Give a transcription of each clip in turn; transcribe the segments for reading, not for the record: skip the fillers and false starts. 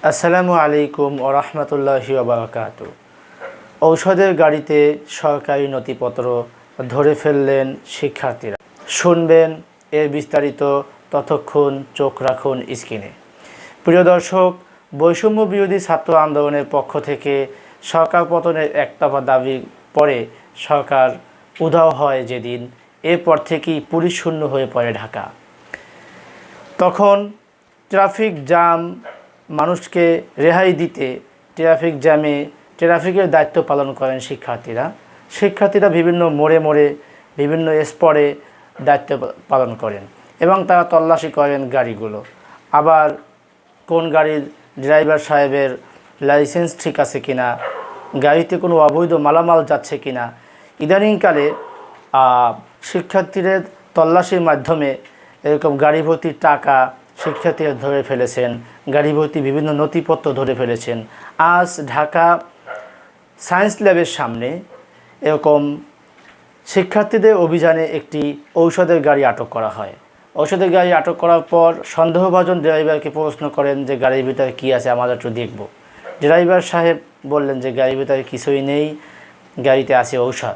আসসালামু আলাইকুম ওয়া রাহমাতুল্লাহি ওয়া বারাকাতুহু। ঔষধের গাড়িতে সরকারি নথিপত্র ধরে ফেললেন শিক্ষার্থীরা। শুনবেন এর বিস্তারিত, ততক্ষণ চোখ রাখুন স্ক্রিনে। প্রিয় দর্শক, বৈষম্য বিরোধী ছাত্র আন্দোলনের পক্ষ থেকে সরকার পতনের একতরফা দাবি পরে সরকার উধাও হয় যেদিন, এরপর থেকেই পুলিশ শূন্য হয়ে পড়ে ঢাকা। তখন ট্রাফিক জ্যাম মানুষকে রেহাই দিতে ট্রাফিকের দায়িত্ব পালন করেন শিক্ষার্থীরা বিভিন্ন মোড়ে বিভিন্ন স্পটে দায়িত্ব পালন করেন এবং তারা তল্লাশি করেন গাড়িগুলো। আবার কোন গাড়ির ড্রাইভার সাহেবের লাইসেন্স ঠিক আছে কিনা, গাড়িতে কোনো অবৈধ মালামাল যাচ্ছে কিনা। ইদানিংকালে শিক্ষার্থীদের তল্লাশির মাধ্যমে এরকম গাড়ি ভর্তির টাকা শিক্ষার্থীরা ধরে ফেলেছেন, গাড়ি ভর্তি বিভিন্ন নথিপত্র ধরে ফেলেছেন। আজ ঢাকা সায়েন্স ল্যাবের সামনে এরকম শিক্ষার্থীদের অভিযানে একটি ঔষধের গাড়ি আটক করা হয়। ঔষধের গাড়ি আটক করার পর সন্দেহভাজন ড্রাইভারকে প্রশ্ন করেন যে গাড়ির ভিতরে কী আছে, আমরা একটু দেখব। ড্রাইভার সাহেব বললেন যে গাড়ির ভিতরে কিছুই নেই, গাড়িতে আছে ঔষধ।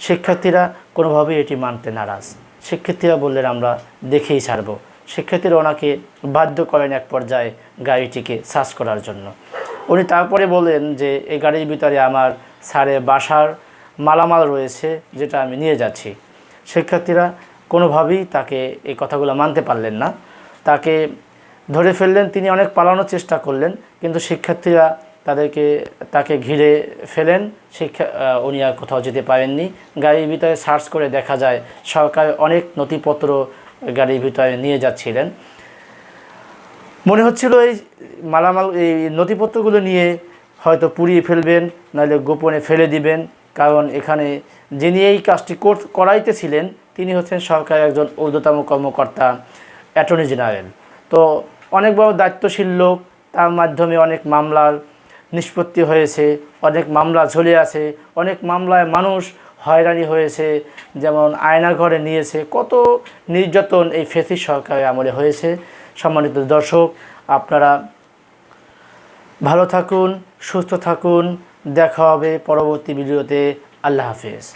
শিক্ষার্থীরা কোনোভাবেই এটি মানতে নারাজ। শিক্ষার্থীরা বললেন আমরা দেখেই ছাড়ব। শিক্ষার্থীরা ওনাকে বাধ্য করেন এক পর্যায়ে গাড়িটিকে সার্চ করার জন্য। উনি তারপরে বলেন যে এই গাড়ির ভিতরে আমার স্যারের বাসার মালামাল রয়েছে, যেটা আমি নিয়ে যাচ্ছি। শিক্ষার্থীরা কোনোভাবেই তাকে এই কথাগুলো মানতে পারলেন না, তাকে ধরে ফেললেন। তিনি অনেক পালানোর চেষ্টা করলেন, কিন্তু শিক্ষার্থীরা তাকে ঘিরে ফেলেন। উনি আর কোথাও যেতে পারেননি। গাড়ির ভিতরে সার্চ করে দেখা যায় সরকার অনেক নথিপত্র গাড়ির ভিতরে নিয়ে যাচ্ছিলেন। মনে হচ্ছিল এই নথিপত্রগুলো নিয়ে হয়তো পুড়িয়ে ফেলবেন, নাহলে গোপনে ফেলে দিবেন, কারণ এখানে যিনি এই কাজটি করাইতেছিলেন তিনি হচ্ছেন সরকারের একজন ঊর্ধ্বতম কর্মকর্তা, অ্যাটর্নি জেনারেল। তো অনেক বড় দায়িত্বশীল লোক, তার মাধ্যমে অনেক মামলার নিষ্পত্তি হয়েছে, অনেক মামলা ঝুলে আছে, অনেক মামলায় মানুষ হয়রানি হয়েছে, যেমন আয়নাঘরে নিয়েছে, কত নির্যাতন এই ফ্যাসিস্ট সরকারের আমলে হয়েছে। সম্মানিত দর্শক, আপনারা ভালো থাকুন, সুস্থ থাকুন, দেখা হবে পরবর্তী ভিডিওতে। আল্লাহ হাফেজ।